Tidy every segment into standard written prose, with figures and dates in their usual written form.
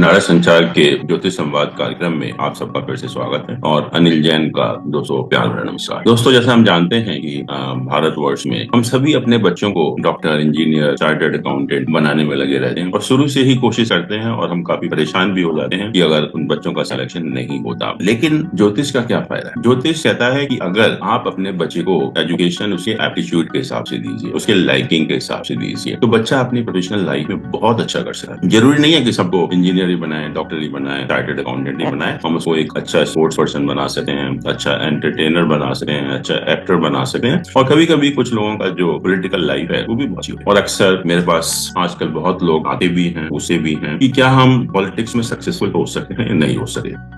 भंडारा संचार के ज्योतिष संवाद कार्यक्रम में आप सबका फिर से स्वागत है और अनिल जैन का दोस्तों प्यार भरा नमस्कार। दोस्तों, जैसा हम जानते हैं कि भारतवर्ष में हम सभी अपने बच्चों को डॉक्टर, इंजीनियर, चार्टर्ड अकाउंटेंट बनाने में लगे रहते हैं और शुरू से ही कोशिश करते हैं और हम काफी परेशान भी हो जाते हैं कि अगर उन बच्चों का सिलेक्शन नहीं होता। लेकिन ज्योतिष का क्या फायदा है? ज्योतिष कहता है कि अगर आप अपने बच्चे को एजुकेशन उसके एप्टीट्यूड के हिसाब से दीजिए, उसके लाइकिंग के हिसाब से दीजिए, तो बच्चा अपनी प्रोफेशनल लाइफ में बहुत अच्छा कर सकता है। जरूरी नहीं है कि सबको इंजीनियर ही बनाए, डॉक्टर ही बनाए, चार्टर्ड अकाउंटेंट ही बनाए। हम उसको एक अच्छा स्पोर्ट्स पर्सन बना सकते हैं, अच्छा एंटरटेनर बना सकते हैं, अच्छा एक्टर बना सकते हैं। और कभी कभी कुछ लोगों का जो पॉलिटिकल लाइफ है वो भी बहुत अच्छी है। और अक्सर मेरे पास आजकल बहुत लोग आते भी हैं, उसे भी हैं कि क्या हम पॉलिटिक्स में सक्सेसफुल हो सकते हैं या नहीं हो सकते।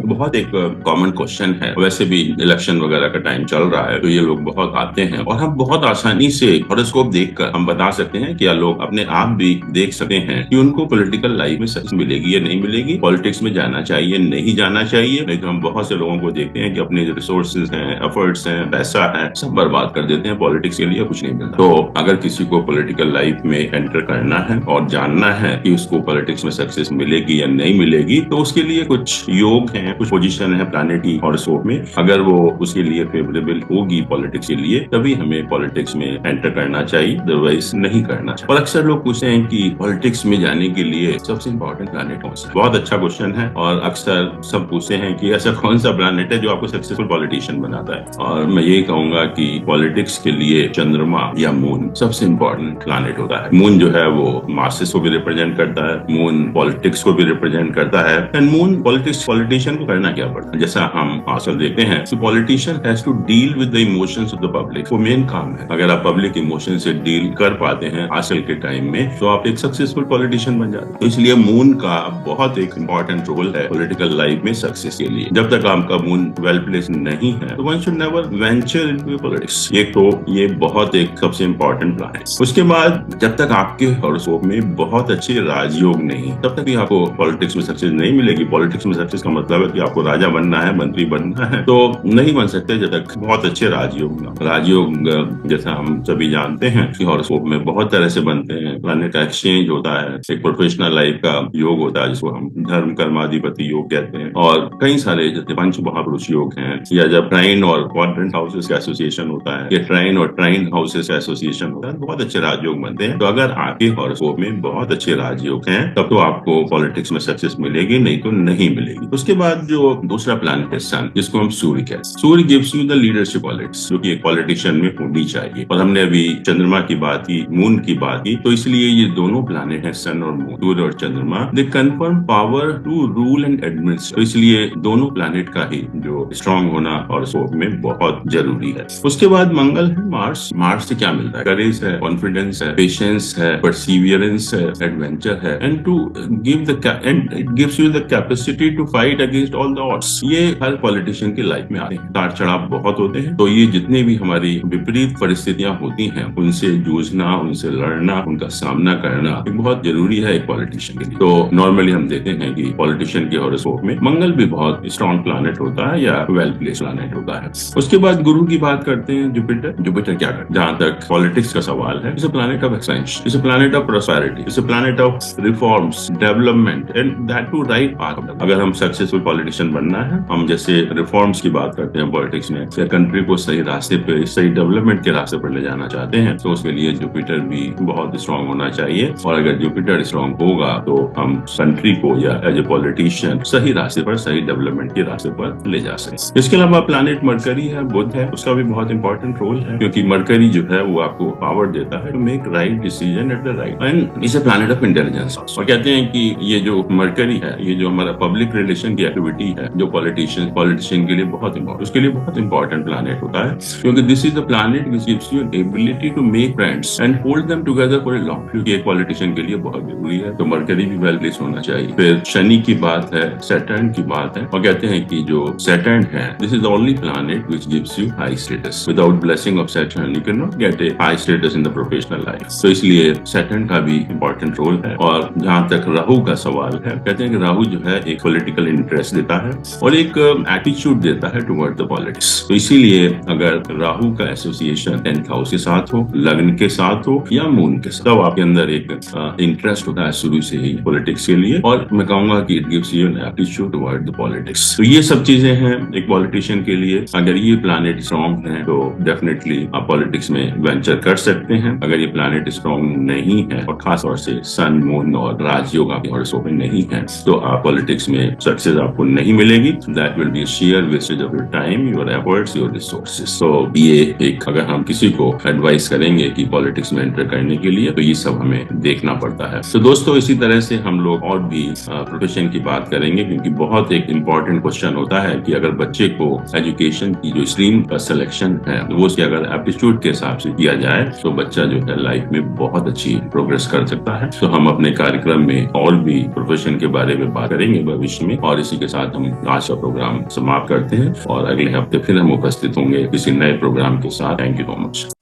बहुत एक कॉमन क्वेश्चन है। वैसे भी इलेक्शन वगैरह का टाइम चल रहा है तो ये लोग बहुत आते हैं और हम बहुत आसानी से हॉरोस्कोप देखकर हम बता सकते हैं कि या लोग अपने आप भी देख सकते हैं कि उनको पॉलिटिकल लाइफ में सक्सेस मिलेगी या नहीं मिलेगी, पॉलिटिक्स में जाना चाहिए नहीं जाना चाहिए। लेकिन हम बहुत से लोगों को देखते हैं कि अपने रिसोर्सेज हैं, एफर्ट्स हैं, पैसा है, सब बर्बाद कर देते हैं पॉलिटिक्स के लिए, कुछ नहीं मिलता। तो अगर किसी को पॉलिटिकल लाइफ में एंटर करना है और जानना है कि उसको पॉलिटिक्स में सक्सेस मिलेगी या नहीं मिलेगी, तो उसके लिए कुछ योग है, कुछ पोजीशन है प्लैनेटरी हॉरोस्कोप में। अगर वो उसके लिए फेवरेबल होगी पॉलिटिक्स के लिए, तभी हमें पॉलिटिक्स में एंटर करना चाहिए, अदरवाइज नहीं करना चाहिए। और अक्सर लोग पूछते हैं कि पॉलिटिक्स में जाने के लिए सबसे इंपॉर्टेंट प्लैनेट कौन सा है। बहुत अच्छा क्वेश्चन है और अक्सर सब पूछते हैं कि ऐसा कौन सा प्लैनेट है जो आपको सक्सेसफुल पॉलिटिशियन बनाता है। और मैं यही कहूंगा कि पॉलिटिक्स के लिए चंद्रमा या मून सबसे इंपॉर्टेंट प्लैनेट होता है। मून जो है वो मासेस को भी रिप्रेजेंट करता है, मून पॉलिटिक्स को भी रिप्रेजेंट करता है। एंड मून पॉलिटिशियन को करना क्या पड़ता है, जैसा हम आजकल देखते हैं कि politician has to deal with the emotions of the public. वो मेन काम है। अगर आप पब्लिक इमोशन से डील कर पाते हैं आजकल के टाइम में, तो आप एक सक्सेसफुल पॉलिटिशियन बन जाते हैं। तो इसलिए मून का बहुत एक इंपॉर्टेंट रोल है पॉलिटिकल लाइफ में सक्सेस के लिए। जब तक आपका मून वेल प्लेस नहीं है तो one should never venture into politics. एक तो ये बहुत एक सबसे इंपॉर्टेंट प्लान है। उसके बाद जब तक आपके हॉरोस्कोप में बहुत अच्छे राजयोग नहीं, तब तक भी आपको पॉलिटिक्स में सक्सेस नहीं मिलेगी। पॉलिटिक्स में सक्सेस का मतलब है कि आपको राजा बनना है, मंत्री बनना है, तो नहीं बन सकते जब तक बहुत अच्छे राजयोग ना। राजयोग जैसा हम सभी जानते हैं कि हॉरोस्कोप में बहुत तरह से बनते हैं। प्लैनेट का एक्सचेंज होता है, एक प्रोफेशनल लाइफ का योग होता है जिसको हम धर्म कर्माधिपति योग कहते हैं, और कई सारे जैसे पंच महापुरुष योग हैं, या जब ट्राइन और क्वाड्रेंट हाउसेस का एसोसिएशन होता है, या ट्राइन और ट्राइन हाउसेस का एसोसिएशन होता है, बहुत अच्छे राजयोग बनते हैं। तो अगर आपके हॉरोस्कोप में बहुत अच्छे राजयोग हैं तब तो आपको पॉलिटिक्स में सक्सेस मिलेगी, नहीं तो नहीं मिलेगी। उसके बाद जो दूसरा प्लैनेट है सन, जिसको हम सूर्य कहते हैं। Surya gives you the leadership politics, जो कि एक पॉलिटिशियन में होनी चाहिए। और हमने अभी चंद्रमा की बात की, मून की बात की, तो इसलिए ये दोनों प्लैनेट है, सन और मून, सूर्य और चंद्रमा, they confirm power to rule and administer. तो इसलिए दोनों प्लैनेट का ही जो स्ट्रांग होना और स्कोप में बहुत जरूरी है। उसके बाद मंगल है, मार्स। मार्स से क्या मिलता है? करेज है, कॉन्फिडेंस है, पेशेंस है, परसिवियरेंस है, एडवेंचर है, and to give the end it gives you the capacity to fight against all the odds. ये हर पॉलिटिशियन की लाइफ में आते हैं, उतार चढ़ाव बहुत होते हैं। तो ये जितने भी हमारी विपरीत परिस्थितियां होती हैं, उनसे जूझना, उनसे लड़ना, उनका सामना करना बहुत जरूरी है एक पॉलिटिशियन के लिए। तो नॉर्मली हम देखते हैं कि पॉलिटिशियन के हॉरोस्कोप में मंगल भी बहुत स्ट्रॉन्ग प्लैनेट होता है या वेल प्लेस प्लैनेट होता है। उसके बाद गुरु की बात करते हैं, जुपिटर। जुपिटर क्या करता है? जहां तक पॉलिटिक्स का सवाल है, it's a planet of expansion, it's a planet of prosperity, it's a planet of reforms, development, and that to right path. अगर हम सक्सेसफुल पॉलिटिशियन बनना है, हम जैसे रिफॉर्म्स की बात करते हैं पॉलिटिक्स में, या कंट्री को सही रास्ते पे, सही डेवलपमेंट के रास्ते पर ले जाना चाहते हैं, तो उसके लिए जुपिटर भी बहुत स्ट्रांग होना चाहिए। और अगर जुपिटर स्ट्रांग होगा तो हम कंट्री को या एज ए पॉलिटिशियन सही रास्ते पर, सही डेवलपमेंट के रास्ते पर ले जा सके। इसके अलावा प्लैनेट मरकरी है, बुध है, उसका भी बहुत इंपॉर्टेंट रोल है, क्योंकि मरकरी जो है वो आपको पावर देता है to make right decision at the right end is a planet of intelligence. और कहते हैं कि ये जो मरकरी है, ये जो हमारा पब्लिक रिलेशन की एक्टिविटी है, जो पॉलिटिशियन के लिए बहुत इंपॉर्टेंट, उसके लिए बहुत इंपॉर्टेंट प्लैनेट होता है, क्योंकि this is the planet which gives you ability to make friends and hold them together for a long. क्योंकि एक पॉलिटिशियन के लिए बहुत जरूरी है, तो मरकरी भी वेल प्लेस होना चाहिए। फिर शनि की बात है, सैटर्न की बात है, और कहते हैं कि जो सैटर्न है, this is the only planet which gives you high status. Without blessing of Saturn you can not gate A high status in the professional life. तो इसलिए सैटर्न का भी इंपॉर्टेंट रोल है। और जहां तक राहु का सवाल है, कहते हैं कि राहु जो है एक पॉलिटिकल इंटरेस्ट इंटरेस्ट देता है और एक एटीट्यूड देता है टुवर्ड द पॉलिटिक्स। तो इसीलिए अगर राहु का एसोसिएशन 10th हाउस के साथ हो, लग्न के साथ हो या मून के साथ, तब आपके अंदर एक इंटरेस्ट होता है शुरू से ही पॉलिटिक्स के लिए, और मैं कहूंगा कि it gives you an attitude toward the politics. तो ये सब चीजें हैं एक पॉलिटिशियन के लिए। अगर ये प्लैनेट स्ट्रॉन्ग है तो डेफिनेटली आप पॉलिटिक्स में वेंचर कर सकते हैं। अगर ये प्लैनेट स्ट्रॉन्ग नहीं है और खास तौर से सन, मून और राजयोग आपके हॉरोस्कोप में नहीं है तो आप पॉलिटिक्स में सक्सेस आपको नहीं मिलेगी। That will be share wastage of your time, your efforts, your resources. तो ये एक, अगर हम किसी को एडवाइस करेंगे कि पॉलिटिक्स में एंटर करने के लिए, तो ये सब हमें देखना पड़ता है। तो दोस्तों इसी तरह से हम लोग और भी प्रोफेशन की बात करेंगे, क्योंकि बहुत एक इम्पोर्टेंट क्वेश्चन होता है कि अगर बच्चे को एजुकेशन की जो स्ट्रीम का सिलेक्शन है वो उसके अगर एप्टीट्यूड के हिसाब से किया जाए तो बच्चा जो है लाइफ में बहुत अच्छी प्रोग्रेस कर सकता है। तो हम अपने कार्यक्रम में और भी प्रोफेशन के बारे में बात करेंगे भविष्य में, और इसी के साथ हम आज का प्रोग्राम समाप्त करते हैं और अगले हफ्ते फिर हम उपस्थित होंगे किसी नए प्रोग्राम के साथ। Thank you so much.